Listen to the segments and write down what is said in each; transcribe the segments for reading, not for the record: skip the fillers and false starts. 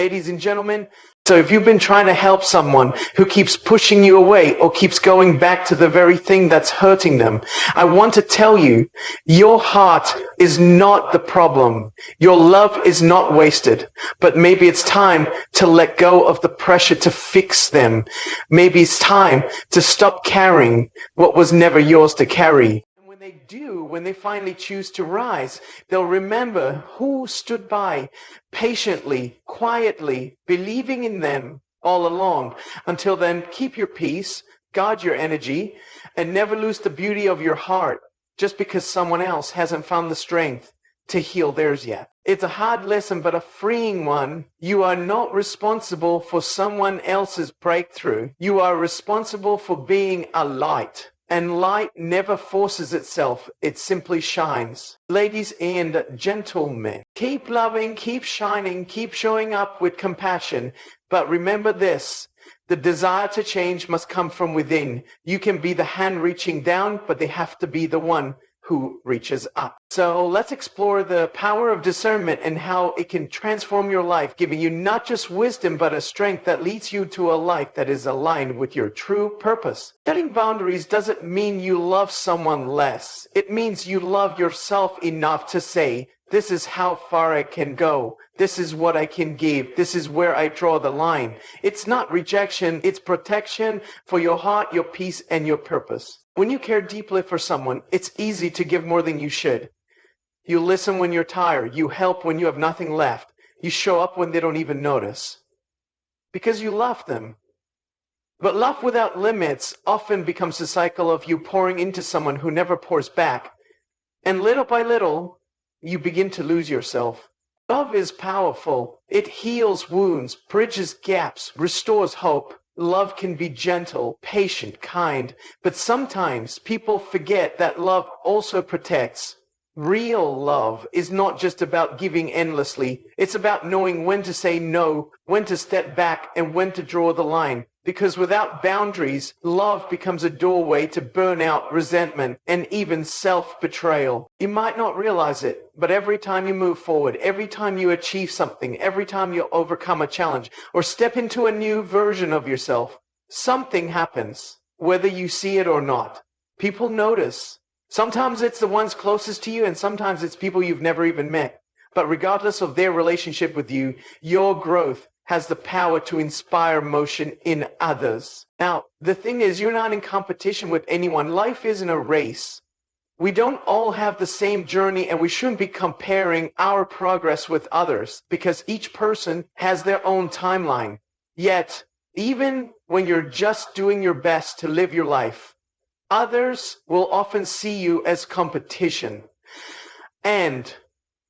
Ladies and gentlemen, so if you've been trying to help someone who keeps pushing you away or keeps going back to the very thing that's hurting them, I want to tell you, your heart is not the problem. Your love is not wasted, but maybe it's time to let go of the pressure to fix them. Maybe it's time to stop carrying what was never yours to carry. When they finally choose to rise, they'll remember who stood by patiently, quietly, believing in them all along. Until then, keep your peace, guard your energy, and never lose the beauty of your heart just because someone else hasn't found the strength to heal theirs yet. It's a hard lesson, but a freeing one. You are not responsible for someone else's breakthrough. You are responsible for being a light. And light never forces itself, it simply shines. Ladies and gentlemen, keep loving, keep shining, keep showing up with compassion. But remember this, the desire to change must come from within. You can be the hand reaching down, but they have to be the one who reaches up. So let's explore the power of discernment and how it can transform your life, giving you not just wisdom, but a strength that leads you to a life that is aligned with your true purpose. Setting boundaries doesn't mean you love someone less. It means you love yourself enough to say, this is how far I can go. This is what I can give. This is where I draw the line. It's not rejection. It's protection for your heart, your peace, and your purpose. When you care deeply for someone, it's easy to give more than you should. You listen when you're tired. You help when you have nothing left. You show up when they don't even notice. Because you love them. But love without limits often becomes a cycle of you pouring into someone who never pours back. And little by little, you begin to lose yourself. Love is powerful. It heals wounds, bridges gaps, restores hope. Love can be gentle, patient, kind, but sometimes people forget that love also protects. Real love is not just about giving endlessly. It's about knowing when to say no, when to step back, and when to draw the line. Because without boundaries, love becomes a doorway to burnout, resentment, and even self-betrayal. You might not realize it, but every time you move forward, every time you achieve something, every time you overcome a challenge, or step into a new version of yourself, something happens, whether you see it or not. People notice. Sometimes it's the ones closest to you, and sometimes it's people you've never even met. But regardless of their relationship with you, your growth has the power to inspire motion in others. Now, the thing is, you're not in competition with anyone. Life isn't a race. We don't all have the same journey, and we shouldn't be comparing our progress with others because each person has their own timeline. Yet, even when you're just doing your best to live your life, others will often see you as competition. And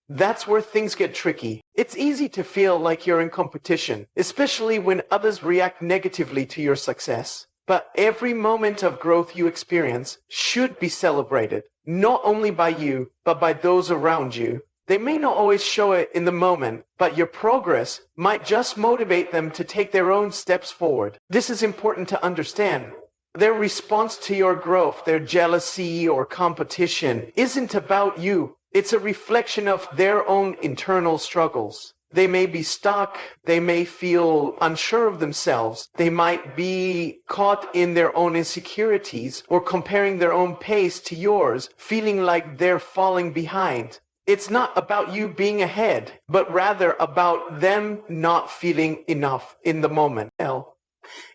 that's where things get tricky. It's easy to feel like you're in competition, especially when others react negatively to your success. But every moment of growth you experience should be celebrated, not only by you, but by those around you. They may not always show it in the moment, but your progress might just motivate them to take their own steps forward. This is important to understand. Their response to your growth, their jealousy or competition, isn't about you. It's a reflection of their own internal struggles. They may be stuck. They may feel unsure of themselves. They might be caught in their own insecurities or comparing their own pace to yours, feeling like they're falling behind. It's not about you being ahead, but rather about them not feeling enough in the moment.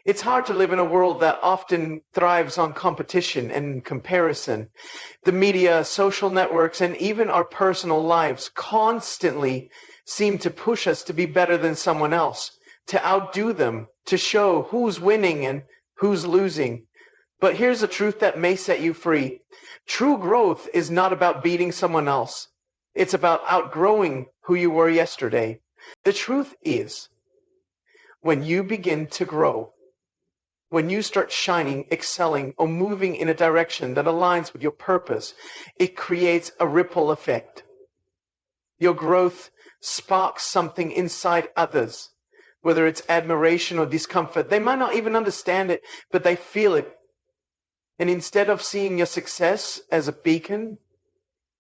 It's hard to live in a world that often thrives on competition and comparison. The media, social networks, and even our personal lives constantly seem to push us to be better than someone else, to outdo them, to show who's winning and who's losing. But here's a truth that may set you free. True growth is not about beating someone else. It's about outgrowing who you were yesterday. The truth is, when you begin to grow, when you start shining, excelling, or moving in a direction that aligns with your purpose, it creates a ripple effect. Your growth sparks something inside others, whether it's admiration or discomfort. They might not even understand it, but they feel it. And instead of seeing your success as a beacon,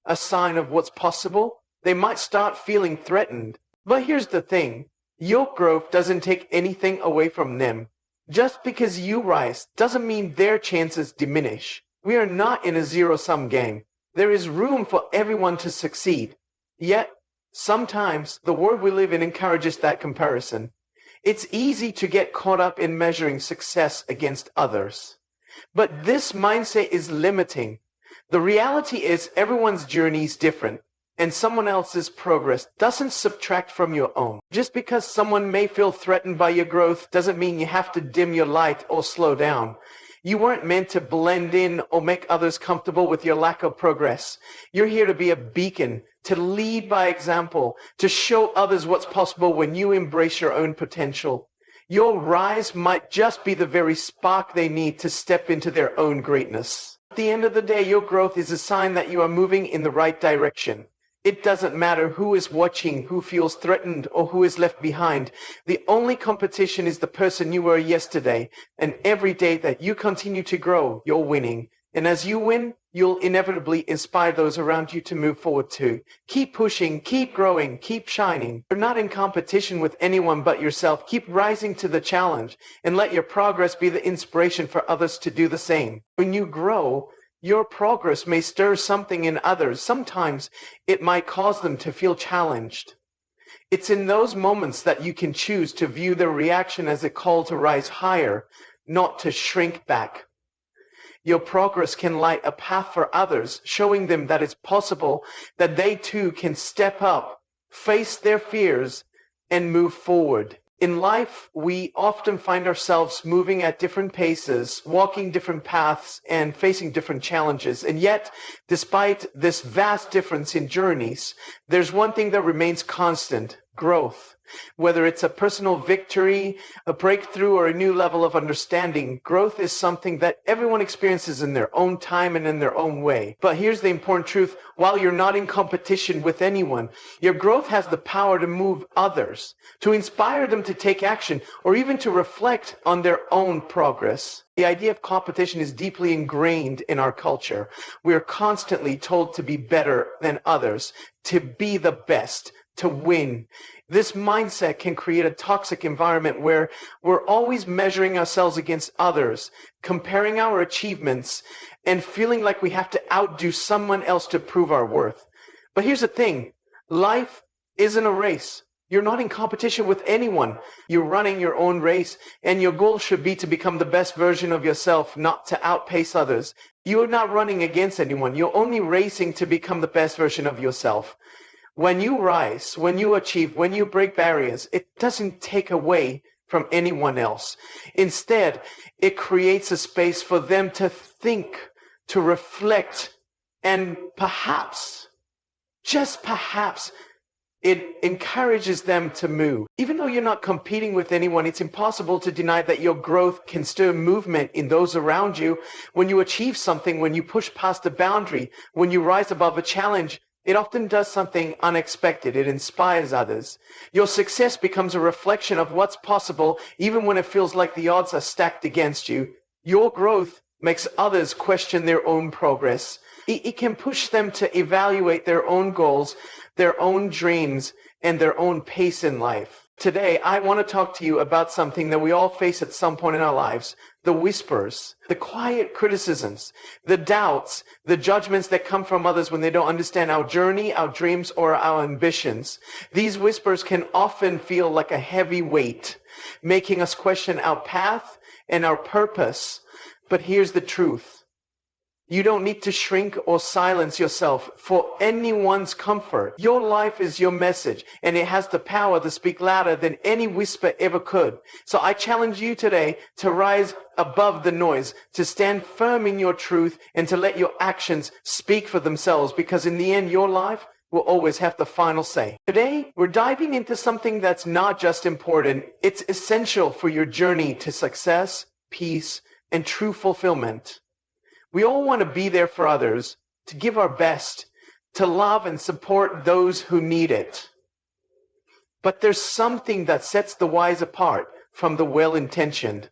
a sign of what's possible, they might start feeling threatened. But here's the thing. Your growth doesn't take anything away from them. Just because you rise doesn't mean their chances diminish. We are not in a zero-sum game. There is room for everyone to succeed. Yet, sometimes the world we live in encourages that comparison. It's easy to get caught up in measuring success against others. But this mindset is limiting. The reality is everyone's journey is different, and someone else's progress doesn't subtract from your own. Just because someone may feel threatened by your growth doesn't mean you have to dim your light or slow down. You weren't meant to blend in or make others comfortable with your lack of progress. You're here to be a beacon, to lead by example, to show others what's possible when you embrace your own potential. Your rise might just be the very spark they need to step into their own greatness. At the end of the day, your growth is a sign that you are moving in the right direction. It doesn't matter who is watching, who feels threatened, or who is left behind. The only competition is the person you were yesterday, and every day that you continue to grow, you're winning. And as you win, you'll inevitably inspire those around you to move forward too. Keep pushing, keep growing, keep shining. You're not in competition with anyone but yourself. Keep rising to the challenge, and let your progress be the inspiration for others to do the same. When you grow, your progress may stir something in others. Sometimes it might cause them to feel challenged. It's in those moments that you can choose to view their reaction as a call to rise higher, not to shrink back. Your progress can light a path for others, showing them that it's possible that they too can step up, face their fears, and move forward. In life, we often find ourselves moving at different paces, walking different paths, and facing different challenges. And yet, despite this vast difference in journeys, there's one thing that remains constant: growth. Whether it's a personal victory, a breakthrough, or a new level of understanding, growth is something that everyone experiences in their own time and in their own way. But here's the important truth: while you're not in competition with anyone, your growth has the power to move others, to inspire them to take action, or even to reflect on their own progress. The idea of competition is deeply ingrained in our culture. We are constantly told to be better than others, to be the best, to win. This mindset can create a toxic environment where we're always measuring ourselves against others, comparing our achievements, and feeling like we have to outdo someone else to prove our worth. But here's the thing: life isn't a race. You're not in competition with anyone. You're running your own race, and your goal should be to become the best version of yourself, not to outpace others. You're not running against anyone. You're only racing to become the best version of yourself. When you rise, when you achieve, when you break barriers, it doesn't take away from anyone else. Instead, it creates a space for them to think, to reflect, and perhaps, just perhaps, it encourages them to move. Even though you're not competing with anyone, it's impossible to deny that your growth can stir movement in those around you. When you achieve something, when you push past a boundary, when you rise above a challenge, it often does something unexpected. It inspires others. Your success becomes a reflection of what's possible, even when it feels like the odds are stacked against you. Your growth makes others question their own progress. It can push them to evaluate their own goals, their own dreams, and their own pace in life. Today, I want to talk to you about something that we all face at some point in our lives: the whispers, the quiet criticisms, the doubts, the judgments that come from others when they don't understand our journey, our dreams, or our ambitions. These whispers can often feel like a heavy weight, making us question our path and our purpose. But here's the truth: you don't need to shrink or silence yourself for anyone's comfort. Your life is your message, and it has the power to speak louder than any whisper ever could. So I challenge you today to rise above the noise, to stand firm in your truth, and to let your actions speak for themselves, because in the end, your life will always have the final say. Today, we're diving into something that's not just important, it's essential for your journey to success, peace, and true fulfillment. We all want to be there for others, to give our best, to love and support those who need it. But there's something that sets the wise apart from the well-intentioned: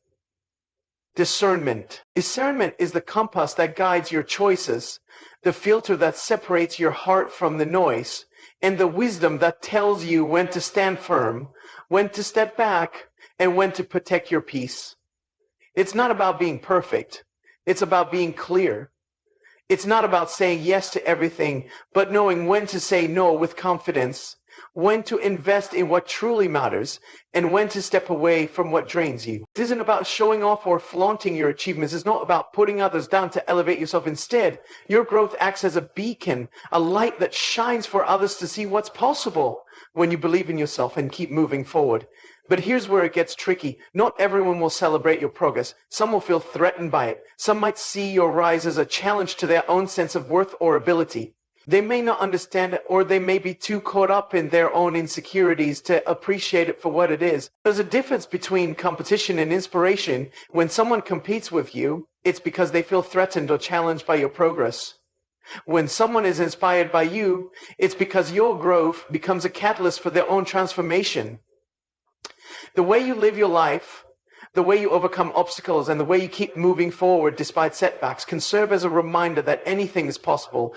discernment. Discernment is the compass that guides your choices, the filter that separates your heart from the noise, and the wisdom that tells you when to stand firm when to step back, and when to protect your peace. It's not about being perfect. It's about being clear. It's not about saying yes to everything, but knowing when to say no with confidence, when to invest in what truly matters, and when to step away from what drains you. This isn't about showing off or flaunting your achievements. It's not about putting others down to elevate yourself. Instead, your growth acts as a beacon, a light that shines for others to see what's possible when you believe in yourself and keep moving forward. But here's where it gets tricky. Not everyone will celebrate your progress. Some will feel threatened by it. Some might see your rise as a challenge to their own sense of worth or ability. They may not understand it, or they may be too caught up in their own insecurities to appreciate it for what it is. There's a difference between competition and inspiration. When someone competes with you, it's because they feel threatened or challenged by your progress. When someone is inspired by you, it's because your growth becomes a catalyst for their own transformation. The way you live your life, the way you overcome obstacles, and the way you keep moving forward despite setbacks can serve as a reminder that anything is possible.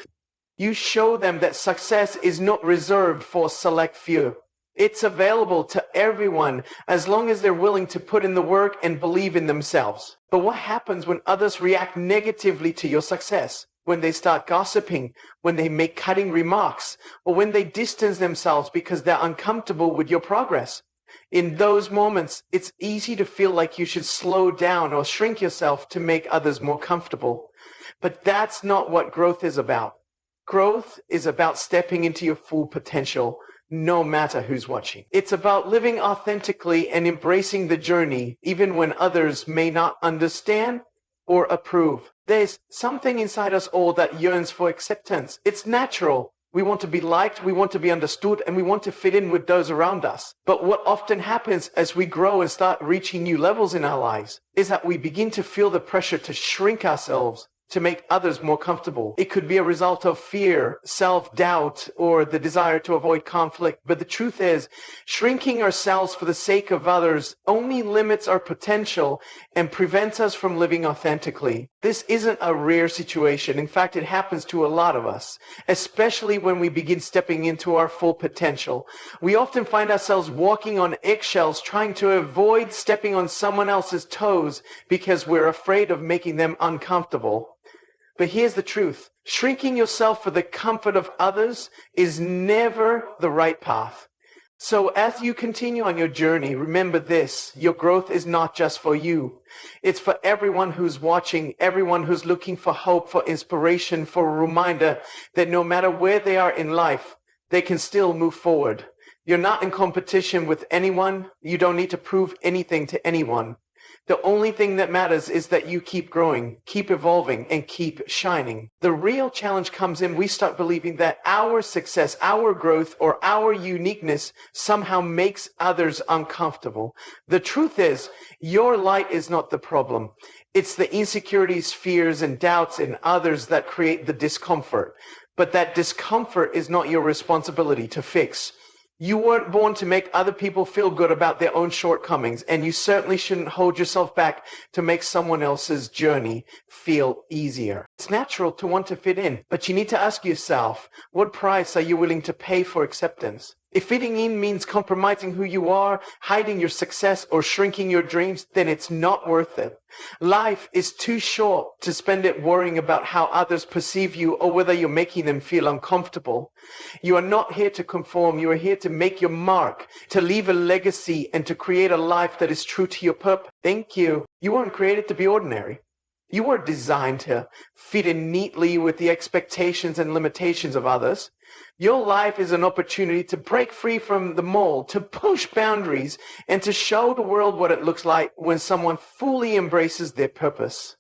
You show them that success is not reserved for a select few. It's available to everyone as long as they're willing to put in the work and believe in themselves. But what happens when others react negatively to your success? When they start gossiping, when they make cutting remarks, or when they distance themselves because they're uncomfortable with your progress? In those moments, it's easy to feel like you should slow down or shrink yourself to make others more comfortable. But that's not what growth is about. Growth is about stepping into your full potential, no matter who's watching. It's about living authentically and embracing the journey, even when others may not understand or approve. There's something inside us all that yearns for acceptance. It's natural. We want to be liked, we want to be understood, and we want to fit in with those around us. But what often happens as we grow and start reaching new levels in our lives is that we begin to feel the pressure to shrink ourselves to make others more comfortable. It could be a result of fear, self-doubt, or the desire to avoid conflict. But the truth is, shrinking ourselves for the sake of others only limits our potential and prevents us from living authentically. This isn't a rare situation. In fact, it happens to a lot of us, especially when we begin stepping into our full potential. We often find ourselves walking on eggshells, trying to avoid stepping on someone else's toes because we're afraid of making them uncomfortable. But here's the truth. Shrinking yourself for the comfort of others is never the right path. So as you continue on your journey, remember this. Your growth is not just for you. It's for everyone who's watching, everyone who's looking for hope, for inspiration, for a reminder that no matter where they are in life, they can still move forward. You're not in competition with anyone. You don't need to prove anything to anyone. The only thing that matters is that you keep growing, keep evolving, and keep shining. The real challenge comes in we start believing that our success, our growth, or our uniqueness somehow makes others uncomfortable. The truth is, your light is not the problem. It's the insecurities, fears, and doubts in others that create the discomfort. But that discomfort is not your responsibility to fix. You weren't born to make other people feel good about their own shortcomings, and you certainly shouldn't hold yourself back to make someone else's journey feel easier. It's natural to want to fit in, but you need to ask yourself, what price are you willing to pay for acceptance? If fitting in means compromising who you are, hiding your success, or shrinking your dreams, then it's not worth it. Life is too short to spend it worrying about how others perceive you or whether you're making them feel uncomfortable. You are not here to conform. You are here to make your mark, to leave a legacy, and to create a life that is true to your purpose. Thank you. You weren't created to be ordinary. You were designed to fit in neatly with the expectations and limitations of others. Your life is an opportunity to break free from the mold, to push boundaries, and to show the world what it looks like when someone fully embraces their purpose.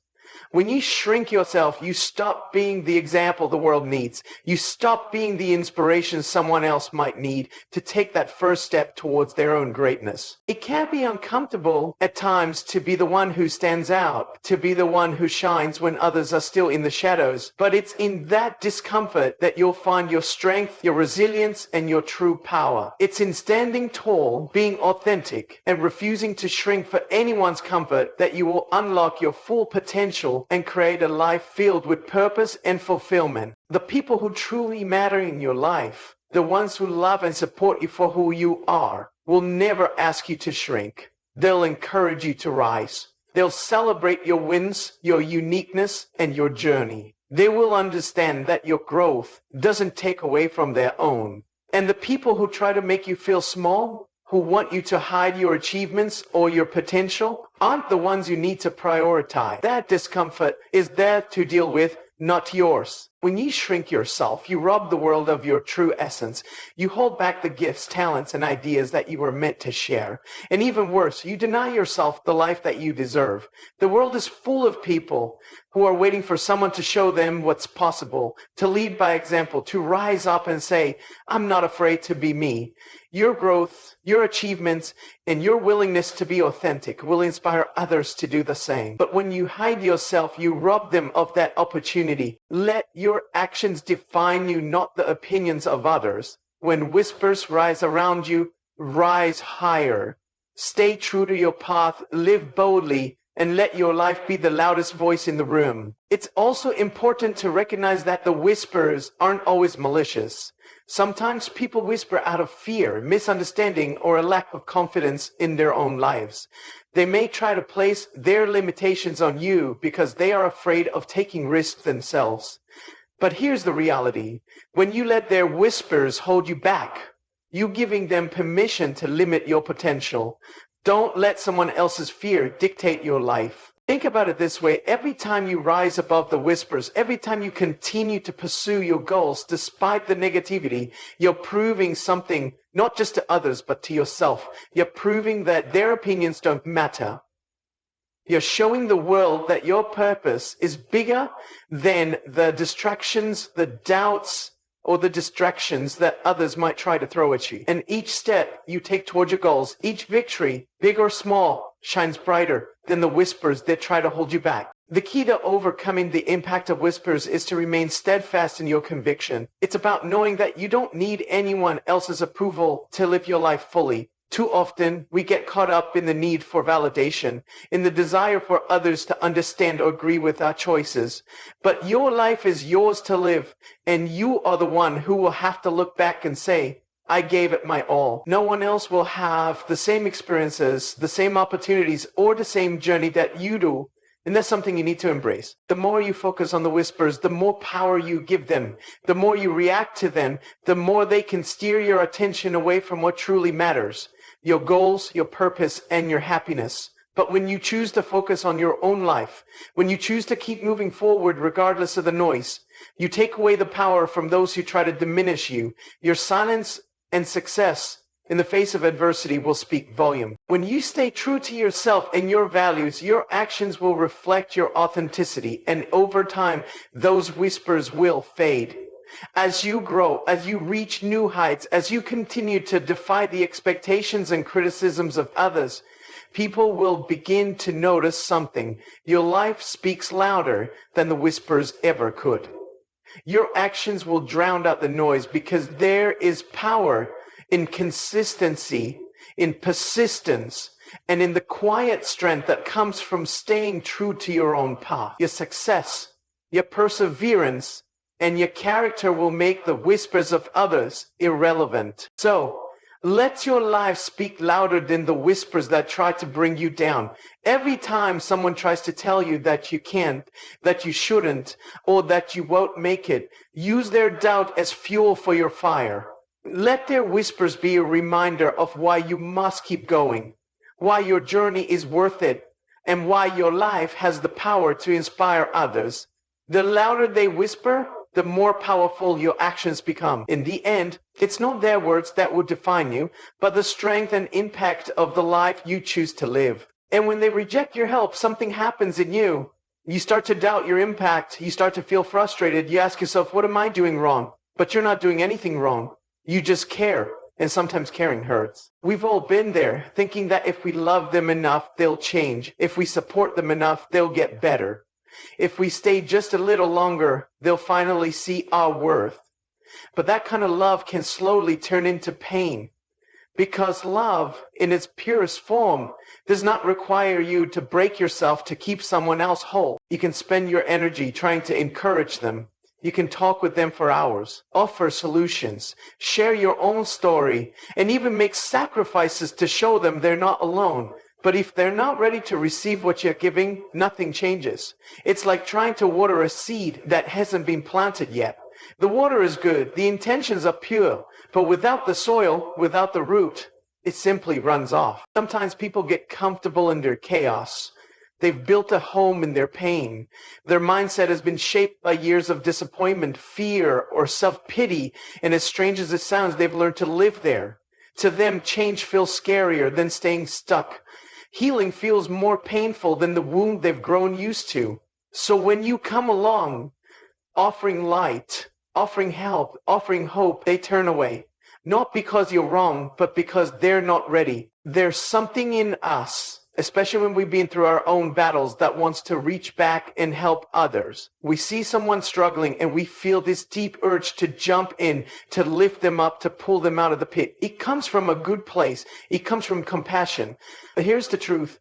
When you shrink yourself, you stop being the example the world needs. You stop being the inspiration someone else might need to take that first step towards their own greatness. It can be uncomfortable at times to be the one who stands out, to be the one who shines when others are still in the shadows. But it's in that discomfort that you'll find your strength, your resilience, and your true power. It's in standing tall, being authentic, and refusing to shrink for anyone's comfort that you will unlock your full potential and create a life filled with purpose and fulfillment. The people who truly matter in your life, the ones who love and support you for who you are, will never ask you to shrink. They'll encourage you to rise. They'll celebrate your wins, your uniqueness, and your journey. They will understand that your growth doesn't take away from their own. And the people who try to make you feel small, who want you to hide your achievements or your potential, aren't the ones you need to prioritize. That discomfort is there to deal with, not yours. When you shrink yourself, you rob the world of your true essence. You hold back the gifts, talents, and ideas that you were meant to share. And even worse, you deny yourself the life that you deserve. The world is full of people who are waiting for someone to show them what's possible, to lead by example, to rise up and say, I'm not afraid to be me. Your growth, your achievements, and your willingness to be authentic will inspire others to do the same. But when you hide yourself, you rob them of that opportunity. Let your actions define you, not the opinions of others. When whispers rise around you, rise higher. Stay true to your path, live boldly, and let your life be the loudest voice in the room. It's also important to recognize that the whispers aren't always malicious. Sometimes people whisper out of fear, misunderstanding, or a lack of confidence in their own lives. They may try to place their limitations on you because they are afraid of taking risks themselves. But here's the reality. When you let their whispers hold you back, you're giving them permission to limit your potential. Don't let someone else's fear dictate your life. Think about it this way. Every time you rise above the whispers, every time you continue to pursue your goals despite the negativity, you're proving something not just to others, but to yourself. You're proving that their opinions don't matter. You're showing the world that your purpose is bigger than the distractions, the doubts, or the distractions that others might try to throw at you. And each step you take towards your goals, each victory, big or small, shines brighter than the whispers that try to hold you back. The key to overcoming the impact of whispers is to remain steadfast in your conviction. It's about knowing that you don't need anyone else's approval to live your life fully. Too often, we get caught up in the need for validation, in the desire for others to understand or agree with our choices. But your life is yours to live, and you are the one who will have to look back and say, I gave it my all. No one else will have the same experiences, the same opportunities, or the same journey that you do. And that's something you need to embrace. The more you focus on the whispers, the more power you give them. The more you react to them, the more they can steer your attention away from what truly matters. Your goals, your purpose, and your happiness. But when you choose to focus on your own life, when you choose to keep moving forward regardless of the noise, you take away the power from those who try to diminish you. Your silence and success in the face of adversity will speak volume. When you stay true to yourself and your values, your actions will reflect your authenticity, and over time, those whispers will fade. As you grow, as you reach new heights, as you continue to defy the expectations and criticisms of others, people will begin to notice something. Your life speaks louder than the whispers ever could. Your actions will drown out the noise because there is power in consistency, in persistence, and in the quiet strength that comes from staying true to your own path. Your success, your perseverance, and your character will make the whispers of others irrelevant. So, let your life speak louder than the whispers that try to bring you down. Every time someone tries to tell you that you can't, that you shouldn't, or that you won't make it, use their doubt as fuel for your fire. Let their whispers be a reminder of why you must keep going, why your journey is worth it, and why your life has the power to inspire others. The louder they whisper, the more powerful your actions become. In the end, it's not their words that will define you, but the strength and impact of the life you choose to live. And when they reject your help, something happens in you. You start to doubt your impact. You start to feel frustrated. You ask yourself, what am I doing wrong? But you're not doing anything wrong. You just care. And sometimes caring hurts. We've all been there, thinking that if we love them enough, they'll change. If we support them enough, they'll get better. If we stay just a little longer, they'll finally see our worth. But that kind of love can slowly turn into pain, because love, in its purest form, does not require you to break yourself to keep someone else whole. You can spend your energy trying to encourage them, You can talk with them for hours, offer solutions, share your own story, and even make sacrifices to show them they're not alone. But if they're not ready to receive what you're giving, nothing changes. It's like trying to water a seed that hasn't been planted yet. The water is good, the intentions are pure, but without the soil, without the root, it simply runs off. Sometimes people get comfortable in their chaos. They've built a home in their pain. Their mindset has been shaped by years of disappointment, fear, or self-pity, and as strange as it sounds, they've learned to live there. To them, change feels scarier than staying stuck. Healing feels more painful than the wound they've grown used to. So when you come along, offering light, offering help, offering hope, they turn away. Not because you're wrong, but because they're not ready. There's something in us, especially when we've been through our own battles, that wants to reach back and help others. We see someone struggling and we feel this deep urge to jump in, to lift them up, to pull them out of the pit. It comes from a good place. It comes from compassion. But here's the truth.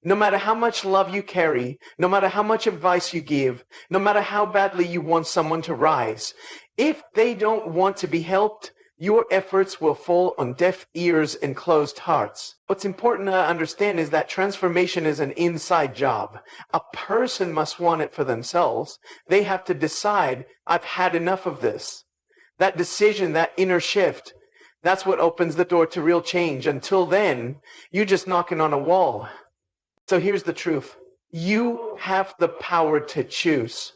No matter how much love you carry, no matter how much advice you give, no matter how badly you want someone to rise, if they don't want to be helped, your efforts will fall on deaf ears and closed hearts. What's important to understand is that transformation is an inside job. A person must want it for themselves. They have to decide, I've had enough of this. That decision, that inner shift, that's what opens the door to real change. Until then, you're just knocking on a wall. So here's the truth. You have the power to choose,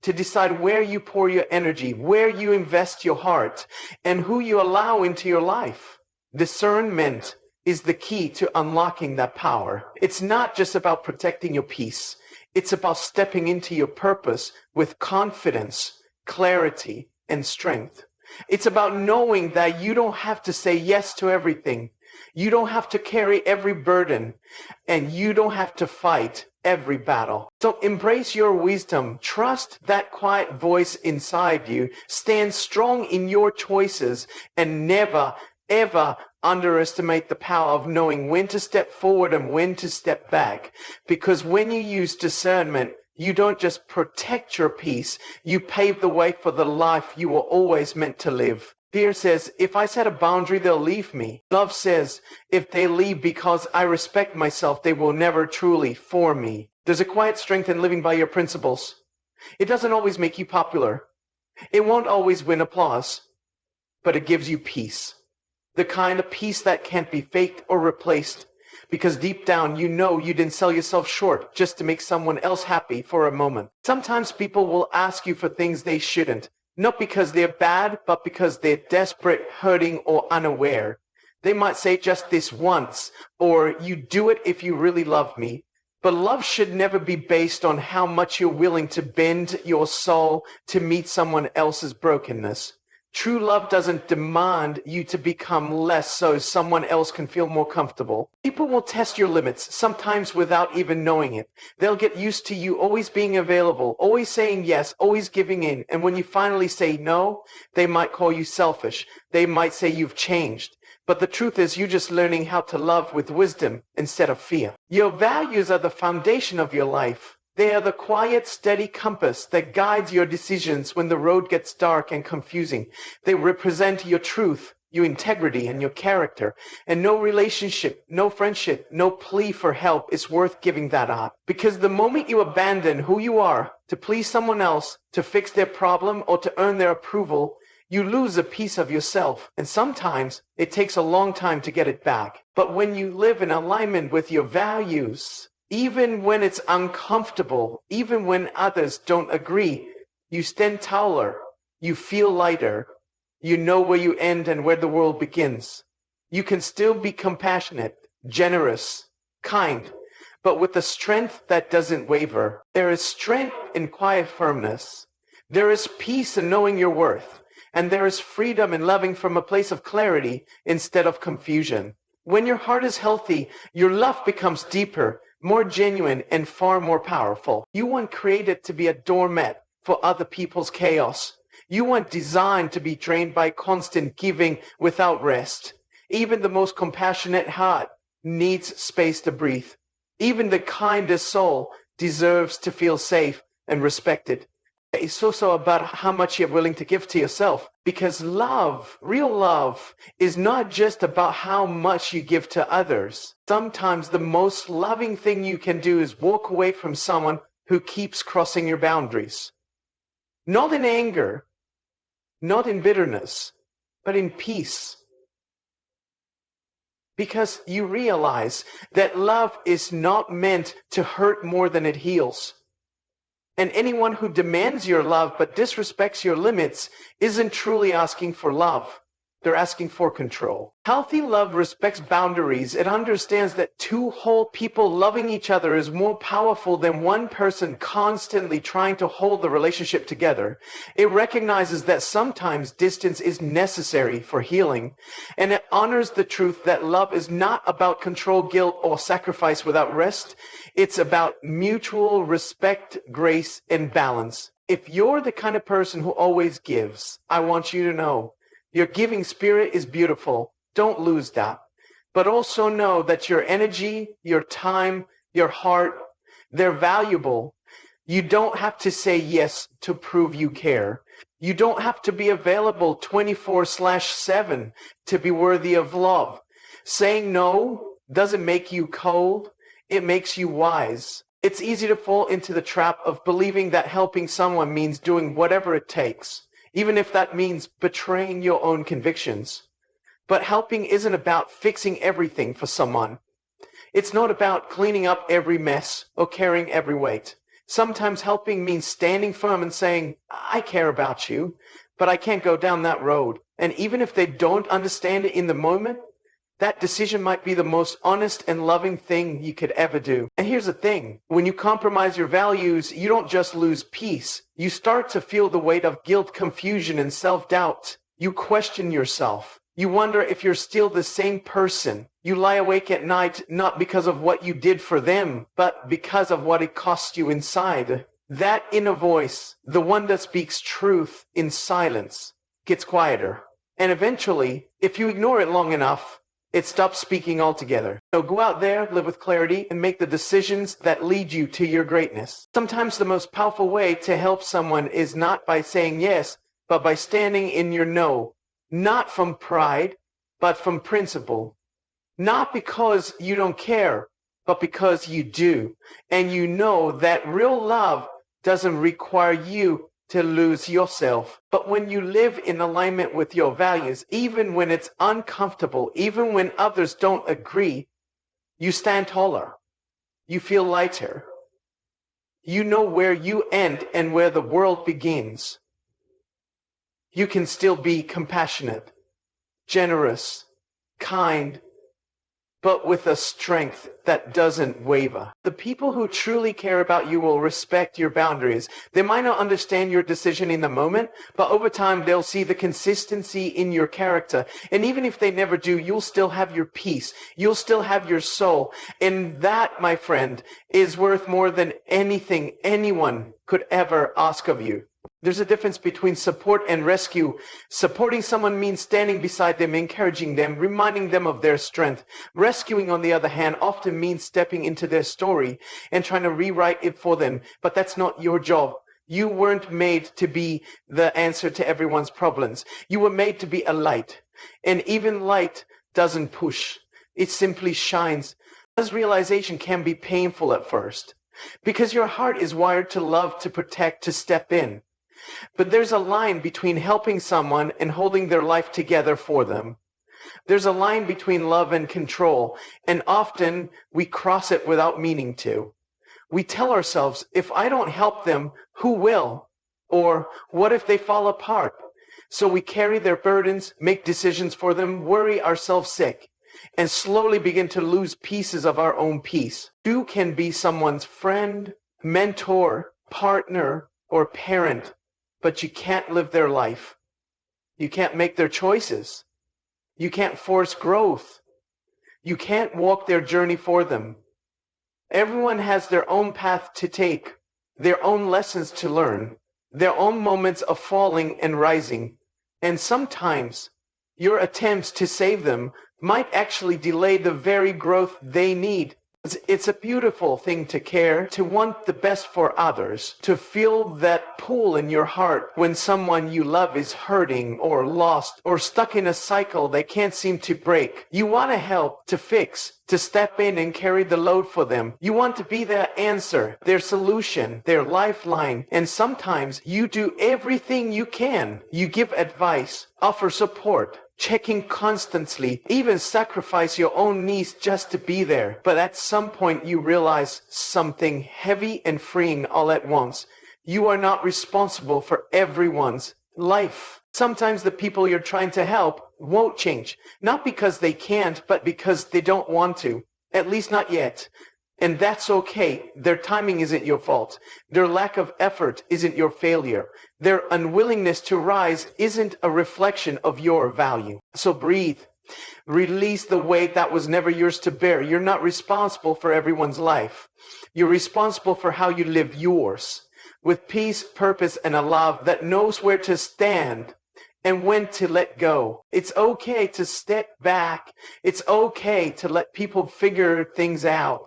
to decide where you pour your energy, where you invest your heart, and who you allow into your life. Discernment is the key to unlocking that power. It's not just about protecting your peace. It's about stepping into your purpose with confidence, clarity, and strength. It's about knowing that you don't have to say yes to everything. You don't have to carry every burden, and you don't have to fight every battle. So embrace your wisdom. Trust that quiet voice inside you. Stand strong in your choices, and never, ever underestimate the power of knowing when to step forward and when to step back. Because when you use discernment, you don't just protect your peace, you pave the way for the life you were always meant to live. Fear says, if I set a boundary, they'll leave me. Love says, if they leave because I respect myself, they will never truly for me. There's a quiet strength in living by your principles. It doesn't always make you popular. It won't always win applause, but it gives you peace. The kind of peace that can't be faked or replaced, because deep down you know you didn't sell yourself short just to make someone else happy for a moment. Sometimes people will ask you for things they shouldn't. Not because they're bad, but because they're desperate, hurting, or unaware. They might say just this once, or you do it if you really love me. But love should never be based on how much you're willing to bend your soul to meet someone else's brokenness. True love doesn't demand you to become less so someone else can feel more comfortable. People will test your limits, sometimes without even knowing it. They'll get used to you always being available, always saying yes, always giving in. And when you finally say no, they might call you selfish. They might say you've changed. But the truth is you're just learning how to love with wisdom instead of fear. Your values are the foundation of your life. They are the quiet, steady compass that guides your decisions when the road gets dark and confusing. They represent your truth, your integrity, and your character. And no relationship, no friendship, no plea for help is worth giving that up. Because the moment you abandon who you are to please someone else, to fix their problem, or to earn their approval, you lose a piece of yourself. And sometimes it takes a long time to get it back. But when you live in alignment with your values, even when it's uncomfortable, even when others don't agree, you stand taller, you feel lighter, you know where you end and where the world begins. You can still be compassionate, generous, kind, but with a strength that doesn't waver. There is strength in quiet firmness. There is peace in knowing your worth. And there is freedom in loving from a place of clarity instead of confusion. When your heart is healthy, your love becomes deeper, more genuine, and far more powerful. You weren't created to be a doormat for other people's chaos. You weren't designed to be drained by constant giving without rest. Even the most compassionate heart needs space to breathe. Even the kindest soul deserves to feel safe and respected. It's also about how much you're willing to give to yourself. Because love, real love, is not just about how much you give to others. Sometimes the most loving thing you can do is walk away from someone who keeps crossing your boundaries. Not in anger, not in bitterness, but in peace. Because you realize that love is not meant to hurt more than it heals. And anyone who demands your love but disrespects your limits isn't truly asking for love. They're asking for control. Healthy love respects boundaries. It understands that two whole people loving each other is more powerful than one person constantly trying to hold the relationship together. It recognizes that sometimes distance is necessary for healing. And it honors the truth that love is not about control, guilt, or sacrifice without rest. It's about mutual respect, grace, and balance. If you're the kind of person who always gives, I want you to know your giving spirit is beautiful. Don't lose that. But also know that your energy, your time, your heart, they're valuable. You don't have to say yes to prove you care. You don't have to be available 24/7 to be worthy of love. Saying no doesn't make you cold. It makes you wise. It's easy to fall into the trap of believing that helping someone means doing whatever it takes, even if that means betraying your own convictions. But helping isn't about fixing everything for someone. It's not about cleaning up every mess or carrying every weight. Sometimes helping means standing firm and saying, I care about you, but I can't go down that road. And even if they don't understand it in the moment, that decision might be the most honest and loving thing you could ever do. And here's the thing. When you compromise your values, you don't just lose peace. You start to feel the weight of guilt, confusion, and self-doubt. You question yourself. You wonder if you're still the same person. You lie awake at night not because of what you did for them, but because of what it cost you inside. That inner voice, the one that speaks truth in silence, gets quieter. And eventually, if you ignore it long enough, it stops speaking altogether. So go out there, live with clarity, and make the decisions that lead you to your greatness. Sometimes the most powerful way to help someone is not by saying yes, but by standing in your no. Not from pride, but from principle. Not because you don't care, but because you do. And you know that real love doesn't require you to lose yourself. But when you live in alignment with your values, even when it's uncomfortable, even when others don't agree, you stand taller. You feel lighter. You know where you end and where the world begins. You can still be compassionate, generous, kind, but with a strength that doesn't waver. The people who truly care about you will respect your boundaries. They might not understand your decision in the moment, but over time they'll see the consistency in your character. And even if they never do, you'll still have your peace. You'll still have your soul. And that, my friend, is worth more than anything anyone could ever ask of you. There's a difference between support and rescue. Supporting someone means standing beside them, encouraging them, reminding them of their strength. Rescuing, on the other hand, often means stepping into their story and trying to rewrite it for them. But that's not your job. You weren't made to be the answer to everyone's problems. You were made to be a light. And even light doesn't push. It simply shines. This realization can be painful at first, because your heart is wired to love, to protect, to step in. But there's a line between helping someone and holding their life together for them. There's a line between love and control, and often we cross it without meaning to. We tell ourselves, if I don't help them, who will? Or what if they fall apart? So we carry their burdens, make decisions for them, worry ourselves sick, and slowly begin to lose pieces of our own peace. You can be someone's friend, mentor, partner, or parent, but you can't live their life. You can't make their choices. You can't force growth. You can't walk their journey for them. Everyone has their own path to take, their own lessons to learn, their own moments of falling and rising. And sometimes your attempts to save them might actually delay the very growth they need. It's a beautiful thing to care, to want the best for others, to feel that pull in your heart when someone you love is hurting or lost or stuck in a cycle they can't seem to break. You want to help, to fix, to step in and carry the load for them. You want to be their answer, their solution, their lifeline. And sometimes you do everything you can. You give advice, offer support, checking constantly, even sacrifice your own needs just to be there. But at some point you realize something heavy and freeing all at once. You are not responsible for everyone's life. Sometimes the people you're trying to help won't change, not because they can't, but because they don't want to, at least not yet. And that's okay. Their timing isn't your fault. Their lack of effort isn't your failure. Their unwillingness to rise isn't a reflection of your value. So breathe. Release the weight that was never yours to bear. You're not responsible for everyone's life. You're responsible for how you live yours, with peace, purpose, and a love that knows where to stand and when to let go. It's okay to step back. It's okay to let people figure things out.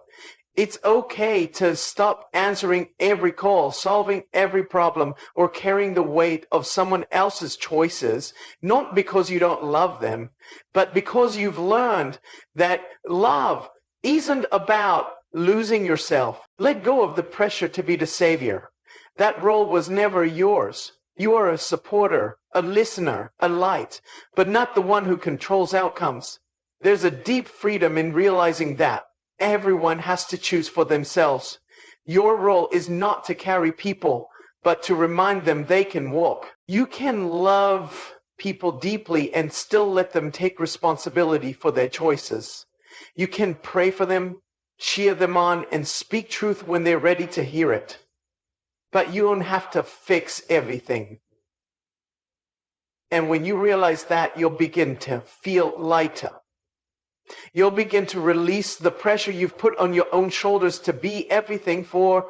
It's okay to stop answering every call, solving every problem, or carrying the weight of someone else's choices, not because you don't love them, but because you've learned that love isn't about losing yourself. Let go of the pressure to be the savior. That role was never yours. You are a supporter, a listener, a light, but not the one who controls outcomes. There's a deep freedom in realizing that everyone has to choose for themselves. Your role is not to carry people, but to remind them they can walk. You can love people deeply and still let them take responsibility for their choices. You can pray for them, cheer them on, and speak truth when they're ready to hear it. But you don't have to fix everything. And when you realize that, you'll begin to feel lighter. You'll begin to release the pressure you've put on your own shoulders to be everything for.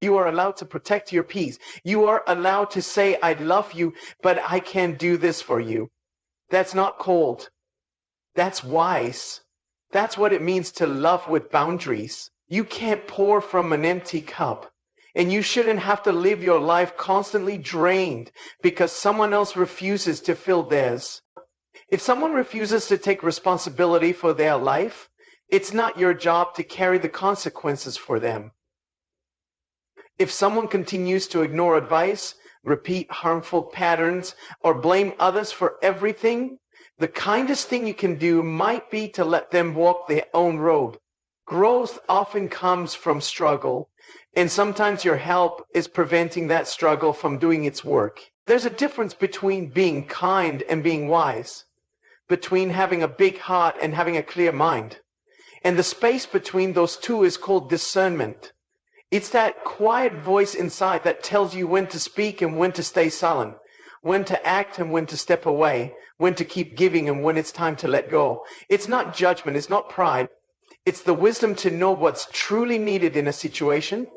You are allowed to protect your peace. You are allowed to say, I love you, but I can't do this for you. That's not cold. That's wise. That's what it means to love with boundaries. You can't pour from an empty cup. And you shouldn't have to live your life constantly drained because someone else refuses to fill theirs. If someone refuses to take responsibility for their life, it's not your job to carry the consequences for them. If someone continues to ignore advice, repeat harmful patterns, or blame others for everything, the kindest thing you can do might be to let them walk their own road. Growth often comes from struggle, and sometimes your help is preventing that struggle from doing its work. There's a difference between being kind and being wise, between having a big heart and having a clear mind. And the space between those two is called discernment. It's that quiet voice inside that tells you when to speak and when to stay silent, when to act and when to step away, when to keep giving and when it's time to let go. It's not judgment, it's not pride. It's the wisdom to know what's truly needed in a situation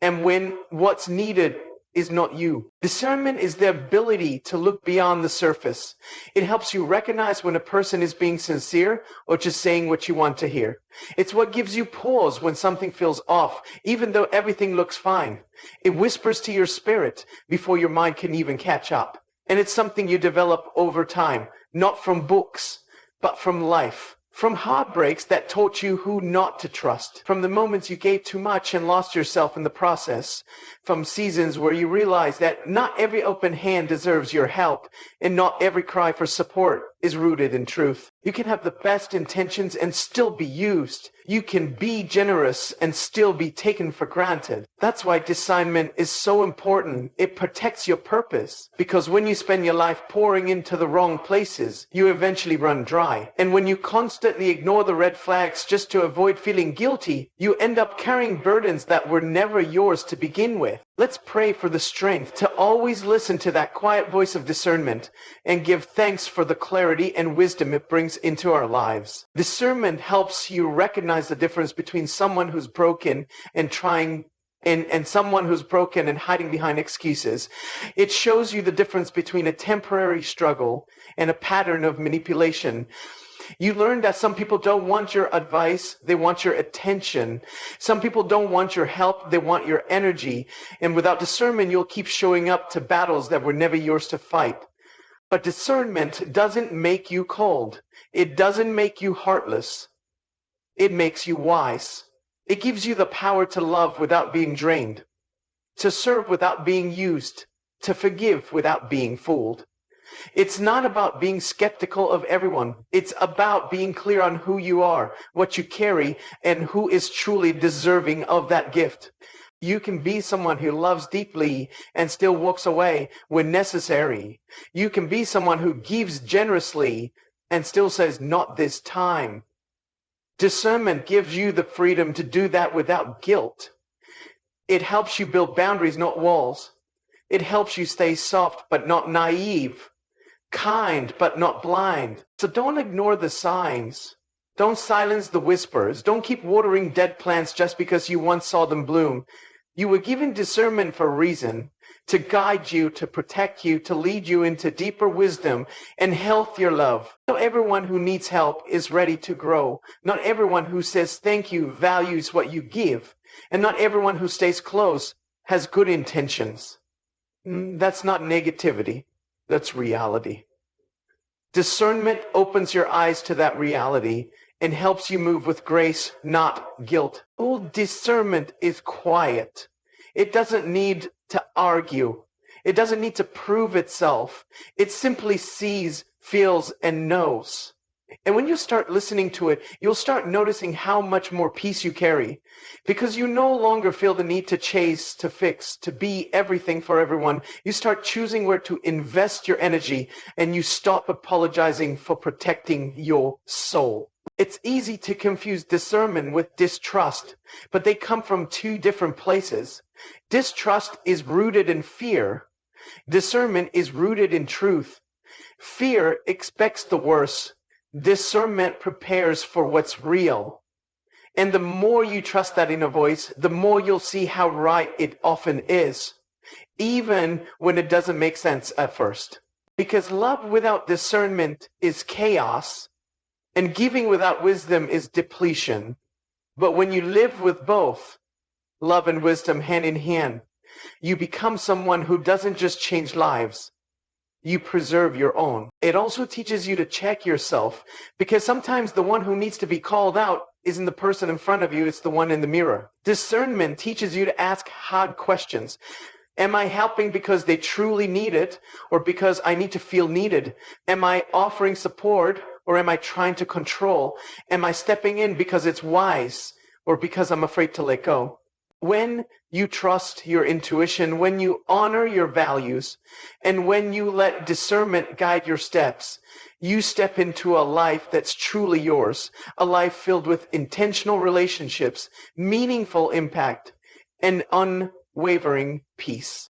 and when what's needed is not you. Discernment is the ability to look beyond the surface. It helps you recognize when a person is being sincere or just saying what you want to hear. It's what gives you pause when something feels off, even though everything looks fine. It whispers to your spirit before your mind can even catch up. And it's something you develop over time, not from books, but from life. From heartbreaks that taught you who not to trust, from the moments you gave too much and lost yourself in the process, from seasons where you realized that not every open hand deserves your help, and not every cry for support is rooted in truth. You can have the best intentions and still be used. You can be generous and still be taken for granted. That's why discernment is so important. It protects your purpose, because when you spend your life pouring into the wrong places, you eventually run dry. And when you constantly ignore the red flags just to avoid feeling guilty, you end up carrying burdens that were never yours to begin with. Let's pray for the strength to always listen to that quiet voice of discernment and give thanks for the clarity and wisdom it brings into our lives. Discernment helps you recognize the difference between someone who's broken and someone who's broken and hiding behind excuses. It shows you the difference between a temporary struggle and a pattern of manipulation. You learn that some people don't want your advice, they want your attention. Some people don't want your help, they want your energy. And without discernment, you'll keep showing up to battles that were never yours to fight. But discernment doesn't make you cold. It doesn't make you heartless. It makes you wise. It gives you the power to love without being drained, to serve without being used, to forgive without being fooled. It's not about being skeptical of everyone. It's about being clear on who you are, what you carry, and who is truly deserving of that gift. You can be someone who loves deeply and still walks away when necessary. You can be someone who gives generously and still says, not this time. Discernment gives you the freedom to do that without guilt. It helps you build boundaries, not walls. It helps you stay soft but not naive, kind but not blind. So don't ignore the signs. Don't silence the whispers. Don't keep watering dead plants just because you once saw them bloom. You were given discernment for a reason, to guide you, to protect you, to lead you into deeper wisdom and healthier love. Not everyone who needs help is ready to grow. Not everyone who says thank you values what you give. And not everyone who stays close has good intentions. That's not negativity. That's reality. Discernment opens your eyes to that reality and helps you move with grace, not guilt. Oh, discernment is quiet. It doesn't need to argue. It doesn't need to prove itself. It simply sees, feels, and knows. And when you start listening to it, you'll start noticing how much more peace you carry, because you no longer feel the need to chase, to fix, to be everything for everyone. You start choosing where to invest your energy, and you stop apologizing for protecting your soul. It's easy to confuse discernment with distrust, but they come from two different places. Distrust is rooted in fear. Discernment is rooted in truth. Fear expects the worst. Discernment prepares for what's real. And the more you trust that inner voice, the more you'll see how right it often is, even when it doesn't make sense at first. Because love without discernment is chaos, and giving without wisdom is depletion. But when you live with both, love and wisdom hand in hand, you become someone who doesn't just change lives, you preserve your own. It also teaches you to check yourself, because sometimes the one who needs to be called out isn't the person in front of you, it's the one in the mirror. Discernment teaches you to ask hard questions. Am I helping because they truly need it, or because I need to feel needed? Am I offering support, or am I trying to control? Am I stepping in because it's wise, or because I'm afraid to let go? When you trust your intuition, when you honor your values, and when you let discernment guide your steps, you step into a life that's truly yours, a life filled with intentional relationships, meaningful impact, and unwavering peace.